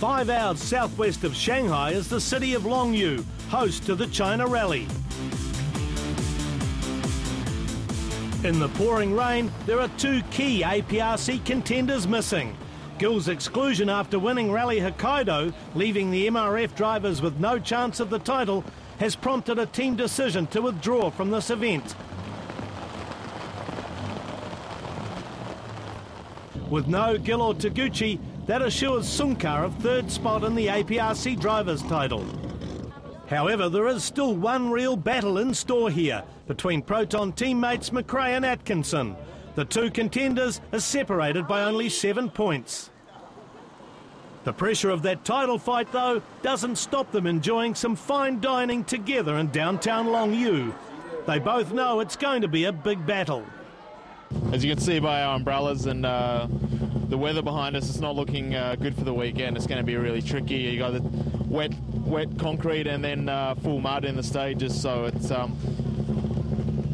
5 hours southwest of Shanghai is the city of Longyu, host to the China Rally. In the pouring rain, there are two key APRC contenders missing. Gill's exclusion after winning Rally Hokkaido, leaving the MRF drivers with no chance of the title, has prompted a team decision to withdraw from this event. With no Gill or Taguchi, that assures Sunkar of third spot in the APRC drivers' title. However, there is still one real battle in store here between Proton teammates McRae and Atkinson. The two contenders are separated by only 7 points. The pressure of that title fight, though, doesn't stop them enjoying some fine dining together in downtown Longyu. They both know it's going to be a big battle. As you can see by our umbrellas and the weather behind us, it's not looking good for the weekend. It's going to be really tricky. You got the wet concrete and then full mud in the stages, so it's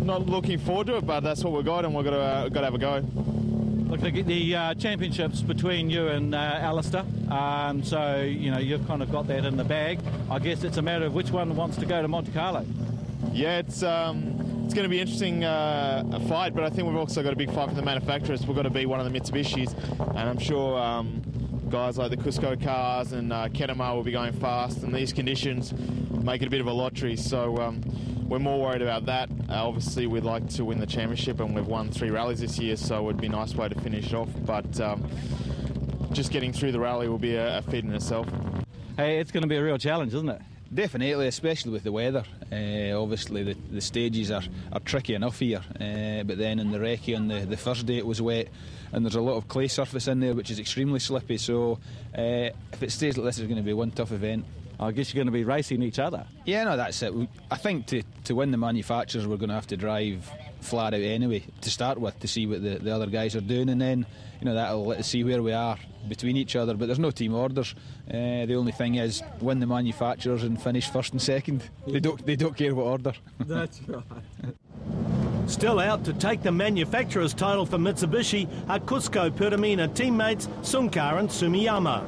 not looking forward to it. But that's what we've got, and we've got to have a go. Look, the championship's between you and Alistair, so you know you've kind of got that in the bag. I guess it's a matter of which one wants to go to Monte Carlo. Yeah, it's going to be interesting a fight, but I think we've also got a big fight for the manufacturers. We've got to beat one of the Mitsubishis, and I'm sure guys like the Cusco cars and Kenema will be going fast, and these conditions make it a bit of a lottery. So we're more worried about that. Obviously, we'd like to win the championship, and we've won 3 rallies this year, so it would be a nice way to finish off. But just getting through the rally will be a feat in itself. Hey, it's going to be a real challenge, isn't it? Definitely, especially with the weather. Obviously, the stages are tricky enough here, but then in the recce on the first day it was wet, and there's a lot of clay surface in there which is extremely slippy, so if it stays like this, it's going to be one tough event. I guess you're going to be racing each other. Yeah, no, that's it. I think to win the manufacturers, we're going to have to drive flat out anyway to start with, to see what the other guys are doing, and then that'll let us see where we are between each other. But there's no team orders. The only thing is win the manufacturers and finish first and second. They don't care what order. That's right. Still out to take the manufacturer's title for Mitsubishi are Cusco Pertamina teammates Sunkar and Sumiyama.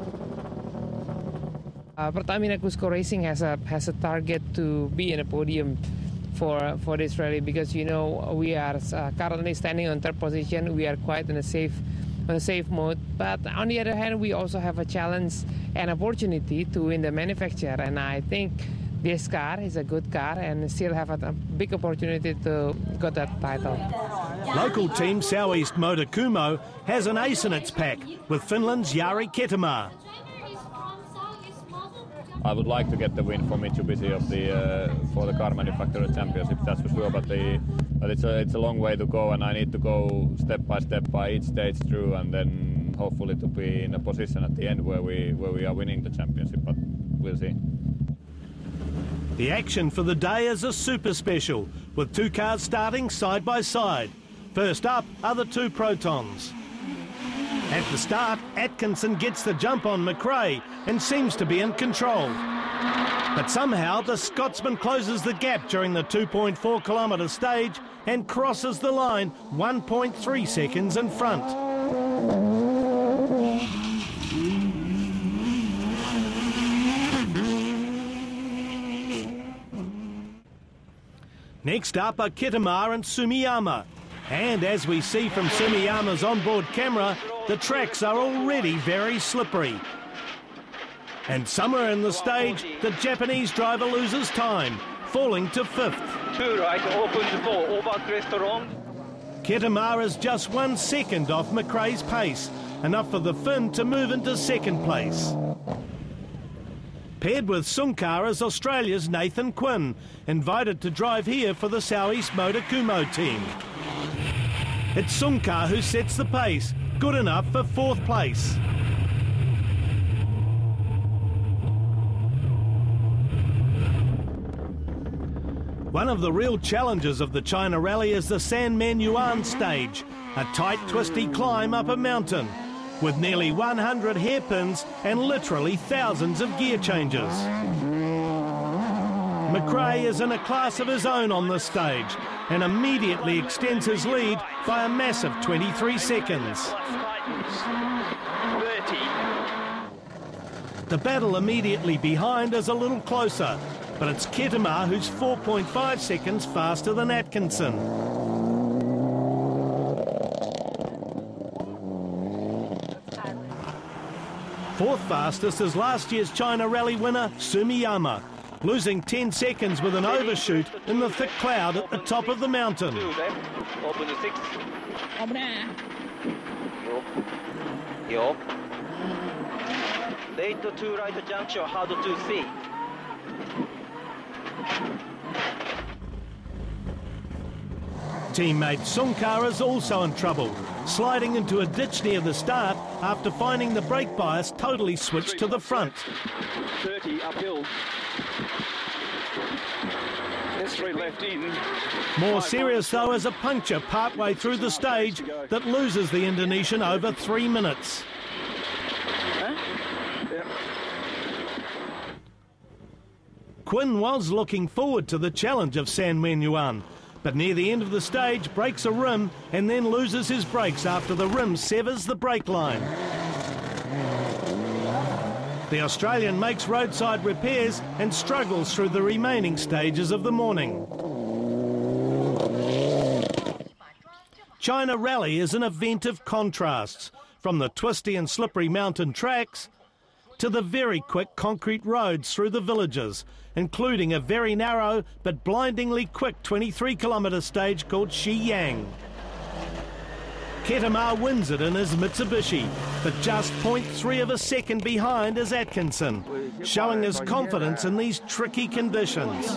Pertamina Cusco Racing has a target to be in a podium for this rally, because we are currently standing on third position. We are quite in a safe mode, but on the other hand, we also have a challenge and opportunity to win the manufacturer, and I think this car is a good car and still have a big opportunity to get that title. Local team Southeast Motor Kumo has an ace in its pack with Finland's Jari Ketema. I would like to get the win for Mitsubishi for the car manufacturer championship, that's for sure. But it's a long way to go, and I need to go step by each stage through, and then hopefully to be in a position at the end where we are winning the championship. But we'll see. The action for the day is a super special, with 2 cars starting side by side. First up are the 2 Protons. At the start, Atkinson gets the jump on McRae and seems to be in control. But somehow the Scotsman closes the gap during the 2.4 kilometre stage and crosses the line 1.3 seconds in front. Next up are Ketema and Sumiyama. And as we see from Sumiyama's onboard camera, the tracks are already very slippery. And somewhere in the stage, the Japanese driver loses time, falling to 5th. Ketema is just 1 second off McRae's pace, enough for the Finn to move into 2nd place. Paired with Sunkar is Australia's Nathan Quinn, invited to drive here for the Southeast Motor Kumo team. It's Sunkar who sets the pace, good enough for 4th place. One of the real challenges of the China Rally is the Sanmen Yuan stage, a tight, twisty climb up a mountain, with nearly 100 hairpins and literally thousands of gear changes. McRae is in a class of his own on this stage and immediately extends his lead by a massive 23 seconds. The battle immediately behind is a little closer, but it's Ketema who's 4.5 seconds faster than Atkinson. Fourth fastest is last year's China Rally winner Sumiyama, losing 10 seconds with an overshoot in the thick cloud at the top of the mountain. Open the 6. Yo. Late to right junction, hard to see. Teammate Sunkar is also in trouble, sliding into a ditch near the start after finding the brake bias totally switched to the front. 30 uphill. That's straight left in. More serious though is a puncture partway through the stage that loses the Indonesian over 3 minutes. Quinn was looking forward to the challenge of San Menyuan, but near the end of the stage breaks a rim and then loses his brakes after the rim severs the brake line. The Australian makes roadside repairs and struggles through the remaining stages of the morning. China Rally is an event of contrasts, from the twisty and slippery mountain tracks to the very quick concrete roads through the villages, including a very narrow but blindingly quick 23-kilometre stage called Shiyang. Ketema wins it in his Mitsubishi, but just 0.3 of a second behind is Atkinson, showing his confidence in these tricky conditions.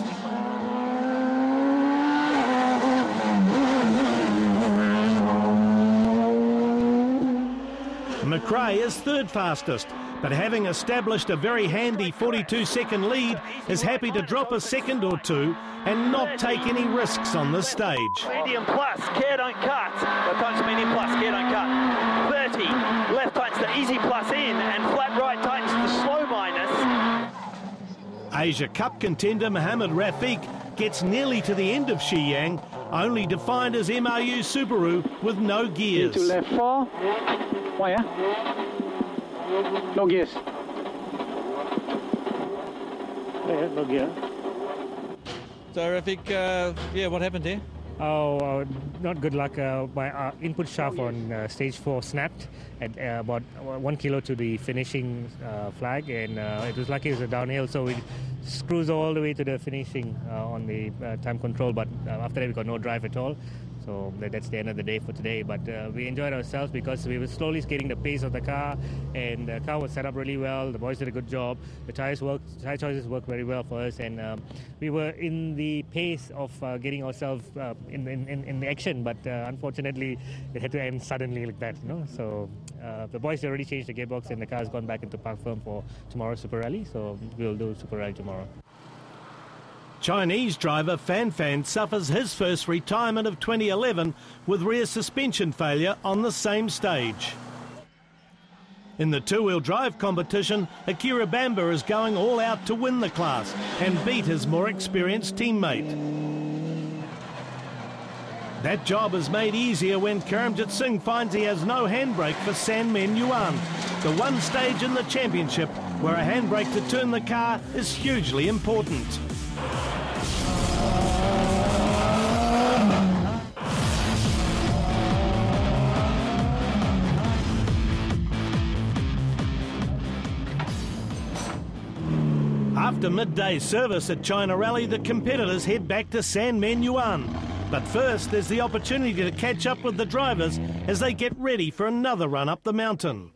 McRae is third fastest, but having established a very handy 42-second lead, is happy to drop a second or two and not take any risks on this stage. Medium plus, care don't cut. Well, times medium plus, care don't cut. 30, left tightens the easy plus in, and flat right tightens the slow minus. Asia Cup contender Mohamed Rafiq gets nearly to the end of Shiyang, only to find his MRU Subaru with no gears. Into left 4. Why, yeah? No gears. Yeah, no gear. So, Rafiq, what happened there? Not good luck. My input shaft on stage 4 snapped at about 1 kilo to the finishing flag, and it was lucky it was a downhill, so we cruised all the way to the finishing on the time control, but after that we got no drive at all. So that's the end of the day for today. But we enjoyed ourselves because we were slowly skating the pace of the car, and the car was set up really well. The boys did a good job. The tire choices worked very well for us, and we were in the pace of getting ourselves in the action. But unfortunately, it had to end suddenly like that. So the boys already changed the gearbox, and the car has gone back into park firm for tomorrow's Super Rally. So we'll do Super Rally tomorrow. Chinese driver Fan Fan suffers his first retirement of 2011 with rear suspension failure on the same stage. In the two-wheel drive competition, Akira Bamba is going all out to win the class and beat his more experienced teammate. That job is made easier when Karamjit Singh finds he has no handbrake for San Menyuan, the one stage in the championship where a handbrake to turn the car is hugely important. After midday service at China Rally, the competitors head back to San Menyuan. But first, there's the opportunity to catch up with the drivers as they get ready for another run up the mountain.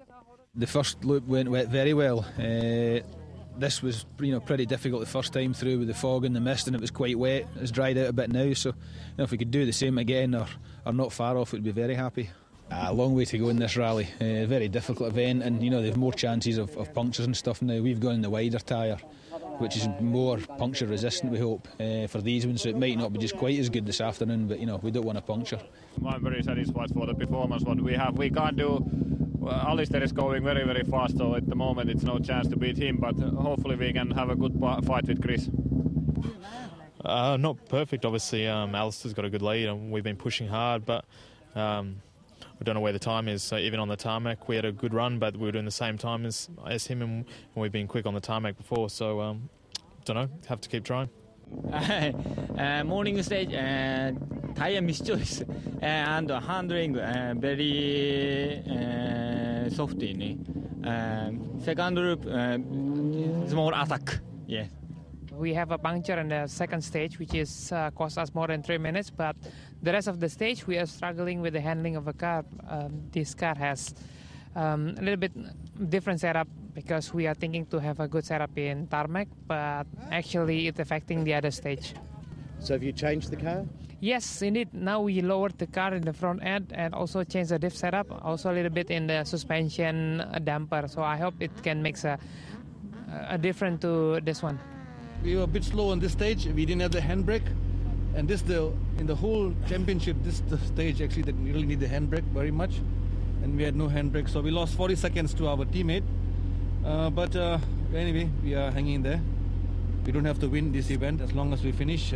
The first loop went very well. This was pretty difficult the first time through with the fog and the mist, and it was quite wet. It's dried out a bit now, so if we could do the same again or not far off, we'd be very happy. A long way to go in this rally. Very difficult event, and they've more chances of punctures and stuff now. We've gone in the wider tyre, which is more puncture resistant, we hope, for these ones, so it might not be just quite as good this afternoon, but we don't want a puncture. I'm very satisfied for the performance what we have. We can't do. Alistair is going very, very fast, so at the moment it's no chance to beat him, but hopefully we can have a good fight with Chris. Not perfect, obviously. Alistair's got a good lead and we've been pushing hard, but we don't know where the time is. So even on the tarmac, we had a good run, but we were doing the same time as him, and we've been quick on the tarmac before. So don't know, have to keep trying. Morning stage tire mischoice and handling very softly. Second loop small attack. Yeah. We have a puncture in the second stage, which is cost us more than 3 minutes. But the rest of the stage, we are struggling with the handling of the car. This car has a little bit different setup because we are thinking to have a good setup in tarmac, but actually it's affecting the other stage. So have you changed the car? Yes, indeed. Now we lowered the car in the front end and also changed the diff setup, also a little bit in the suspension damper. So I hope it can make a difference to this one. We were a bit slow on this stage. We didn't have the handbrake, and in the whole championship, this is the stage actually that we really need the handbrake very much, and we had no handbrake, so we lost 40 seconds to our teammate. But anyway, we are hanging in there. We don't have to win this event. As long as we finish,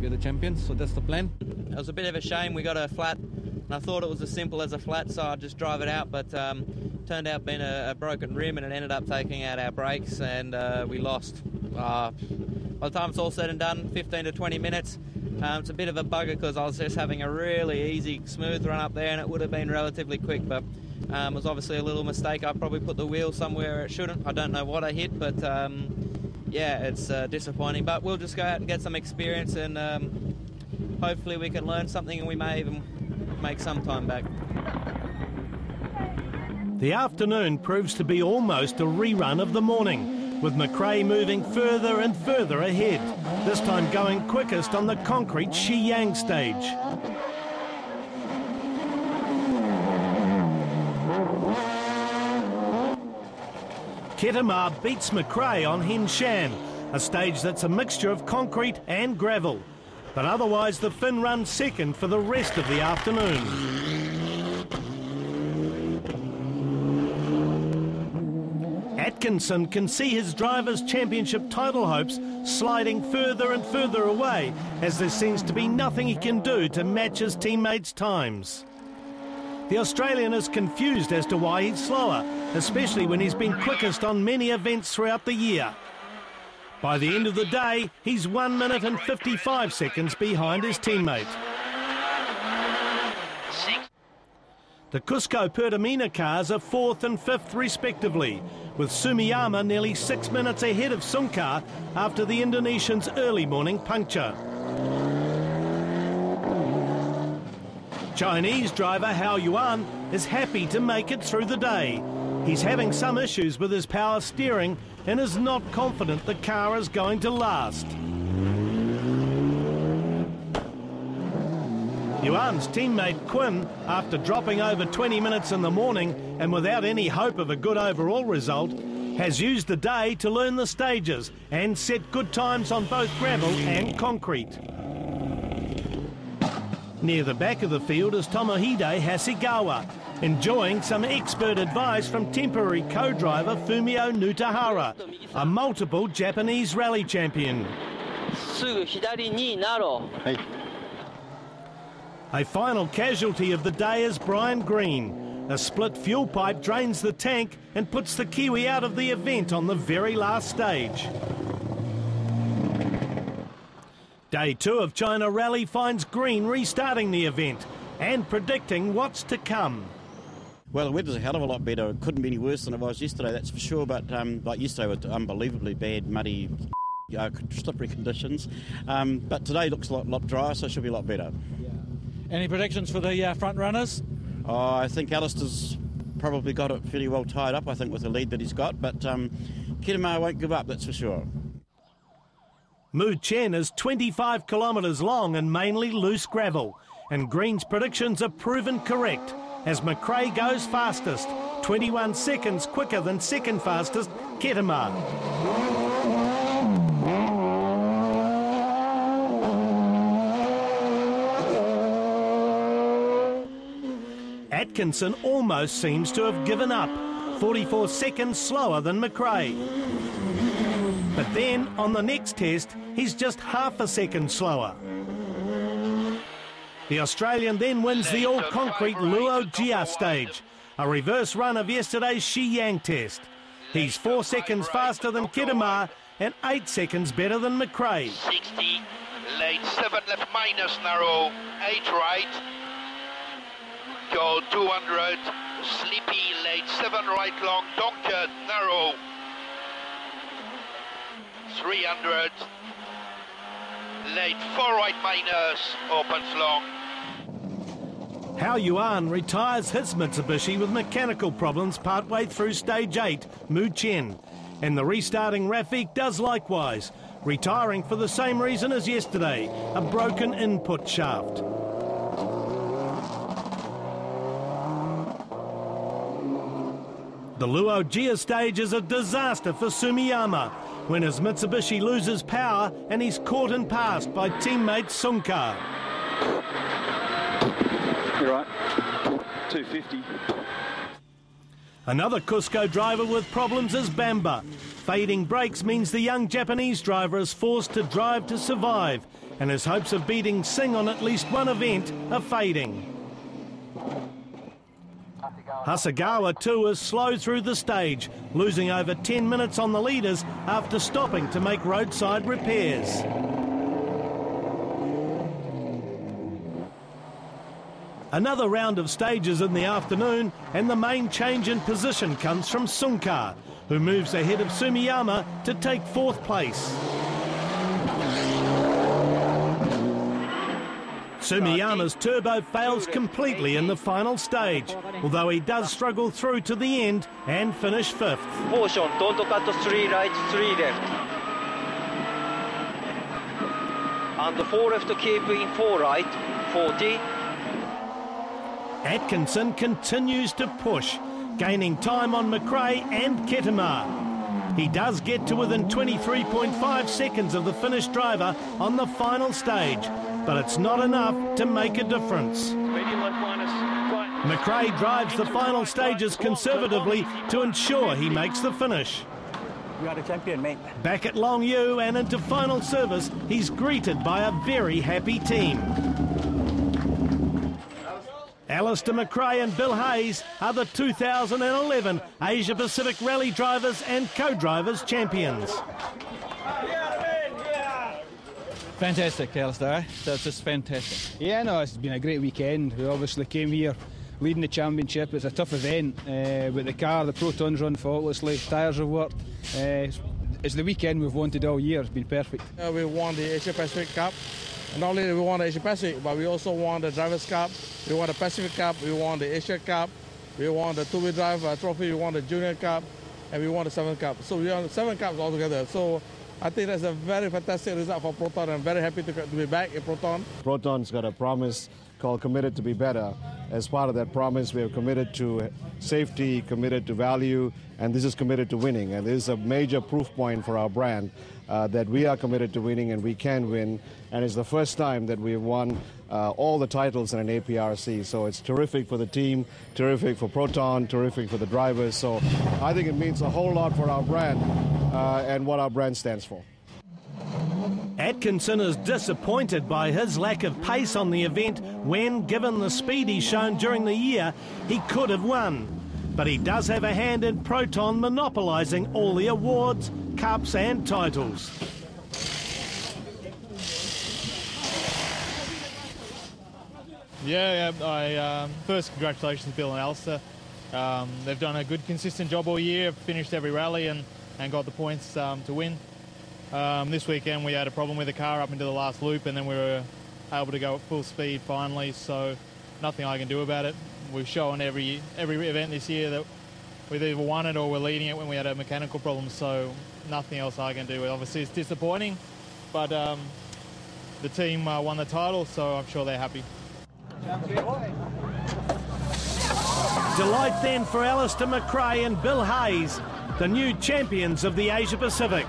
we are the champions, so that's the plan. It was a bit of a shame we got a flat, and I thought it was as simple as a flat, so I'd just drive it out, but turned out being a broken rim, and it ended up taking out our brakes, and we lost. By the time it's all said and done, 15 to 20 minutes. It's a bit of a bugger because I was just having a really easy, smooth run up there, and it would have been relatively quick, but it was obviously a little mistake. I probably put the wheel somewhere it shouldn't. I don't know what I hit, but yeah, it's disappointing. But we'll just go out and get some experience, and hopefully we can learn something, and we may even make some time back. The afternoon proves to be almost a rerun of the morning, with McRae moving further and further ahead, this time going quickest on the concrete Shiyang stage. Ketama beats McRae on Hinshan, a stage that's a mixture of concrete and gravel, but otherwise the Finn runs second for the rest of the afternoon. Atkinson can see his Drivers' Championship title hopes sliding further and further away as there seems to be nothing he can do to match his teammates' times. The Australian is confused as to why he's slower, especially when he's been quickest on many events throughout the year. By the end of the day, he's 1 minute and 55 seconds behind his teammate. The Cusco Pertamina cars are 4th and 5th respectively, with Sumiyama nearly 6 minutes ahead of Sunkar after the Indonesian's early morning puncture. Chinese driver Hao Yuan is happy to make it through the day. He's having some issues with his power steering and is not confident the car is going to last. Yuan's teammate Quinn, after dropping over 20 minutes in the morning and without any hope of a good overall result, has used the day to learn the stages and set good times on both gravel and concrete. Near the back of the field is Tomohide Hasegawa, enjoying some expert advice from temporary co-driver Fumio Nutahara, a multiple Japanese rally champion. A final casualty of the day is Brian Green. A split fuel pipe drains the tank and puts the Kiwi out of the event on the very last stage. Day 2 of China Rally finds Green restarting the event and predicting what's to come. Well, the weather's a hell of a lot better. It couldn't be any worse than it was yesterday, that's for sure. But like yesterday was unbelievably bad, muddy, slippery conditions. But today looks a lot drier, so it should be a lot better. Yeah. Any predictions for the front runners? Oh, I think Alistair's probably got it fairly well tied up, I think, with the lead that he's got. But Ketama won't give up, that's for sure. Mu Chen is 25 kilometres long and mainly loose gravel, and Green's predictions are proven correct as McRae goes fastest, 21 seconds quicker than second fastest Ketama. Atkinson almost seems to have given up, 44 seconds slower than McRae. But then, on the next test, he's just half a second slower. The Australian then wins the all-concrete Luo Jia stage, a reverse run of yesterday's Shiyang test. He's 4 seconds faster than Kittimar and 8 seconds better than McRae. 60, late 7 left minus narrow, 8 right. Go 200, sleepy, late 7 right long, Donker, narrow. 300, late 4 right minus, opens long. Hao Yuan retires his Mitsubishi with mechanical problems partway through stage 8, Mu Chen. And the restarting Rafik does likewise, retiring for the same reason as yesterday, a broken input shaft. The Luo Jia stage is a disaster for Sumiyama when his Mitsubishi loses power and he's caught and passed by teammate Sunkar. You're right. 250. Another Cusco driver with problems is Bamba. Fading brakes means the young Japanese driver is forced to drive to survive, and his hopes of beating Singh on at least one event are fading. Hasegawa too is slow through the stage, losing over 10 minutes on the leaders after stopping to make roadside repairs. Another round of stages in the afternoon, and the main change in position comes from Sunkar, who moves ahead of Sumiyama to take 4th place. Sumiyama's turbo fails completely in the final stage, although he does struggle through to the end and finish 5th. Caution, don't cut 3 right, 3 left. And the 4 left to keep in 4 right, 40. Atkinson continues to push, gaining time on McRae and Kittimar. He does get to within 23.5 seconds of the finished driver on the final stage, but it's not enough to make a difference. McRae drives the final stages conservatively to ensure he makes the finish. You are the champion, mate. Back at Long Yu and into final service, he's greeted by a very happy team. Alistair McRae and Bill Hayes are the 2011 Asia Pacific Rally Drivers and Co-Drivers Champions. Fantastic, Alistair. That's just fantastic. Yeah, no, it's been a great weekend. We obviously came here leading the championship. It's a tough event, but the car, the Proton's run faultlessly, tyres have worked. It's the weekend we've wanted all year. It's been perfect. We won the Asia Pacific Cup. And not only did we won the Asia Pacific, but we also won the Drivers' Cup, we won the Pacific Cup, we won the Asia Cup, we won the two-wheel drive trophy, we won the Junior Cup, and we won the 7th Cup. So we won 7 Cups altogether. So I think that's a very fantastic result for Proton. I'm very happy to be back in Proton. Proton's got a promise called Committed to be Better. As part of that promise, we are committed to safety, committed to value, and this is committed to winning. And this is a major proof point for our brand that we are committed to winning and we can win. And it's the first time that we've won all the titles in an APRC. So it's terrific for the team, terrific for Proton, terrific for the drivers. So I think it means a whole lot for our brand and what our brand stands for. Atkinson is disappointed by his lack of pace on the event when, given the speed he's shown during the year, he could have won. But he does have a hand in Proton monopolising all the awards, cups and titles. First, congratulations, Bill and Alistair. They've done a good, consistent job all year, finished every rally and got the points to win. This weekend we had a problem with the car up into the last loop, and then we were able to go at full speed finally, so nothing I can do about it. We've shown every event this year that we've either won it or we're leading it when we had a mechanical problem, so nothing else I can do. Obviously it's disappointing, but the team won the title, so I'm sure they're happy. Delight then for Alistair McRae and Bill Hayes, the new champions of the Asia Pacific.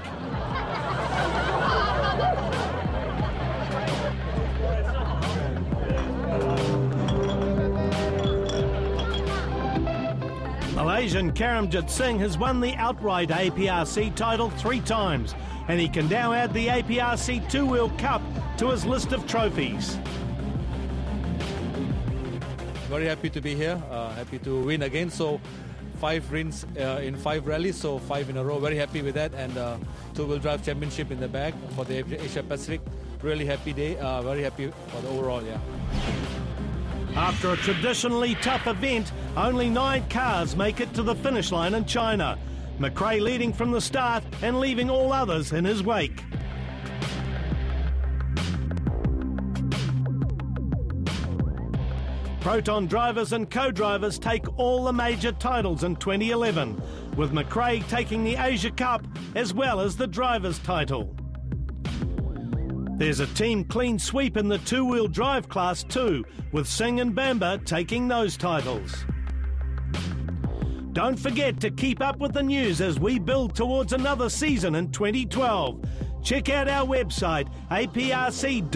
Malaysian Karamjit Singh has won the outright APRC title 3 times, and he can now add the APRC two-wheel cup to his list of trophies. very happy to be here, happy to win again. So 5 wins in 5 rallies, so 5 in a row. Very happy with that, and 2-wheel drive championship in the bag for the Asia Pacific. Really happy day, very happy for the overall, yeah. After a traditionally tough event, only 9 cars make it to the finish line in China. McRae leading from the start and leaving all others in his wake. Proton drivers and co-drivers take all the major titles in 2011, with McRae taking the Asia Cup as well as the driver's title. There's a team clean sweep in the 2-wheel drive class too, with Singh and Bamba taking those titles. Don't forget to keep up with the news as we build towards another season in 2012. Check out our website, aprc.tv.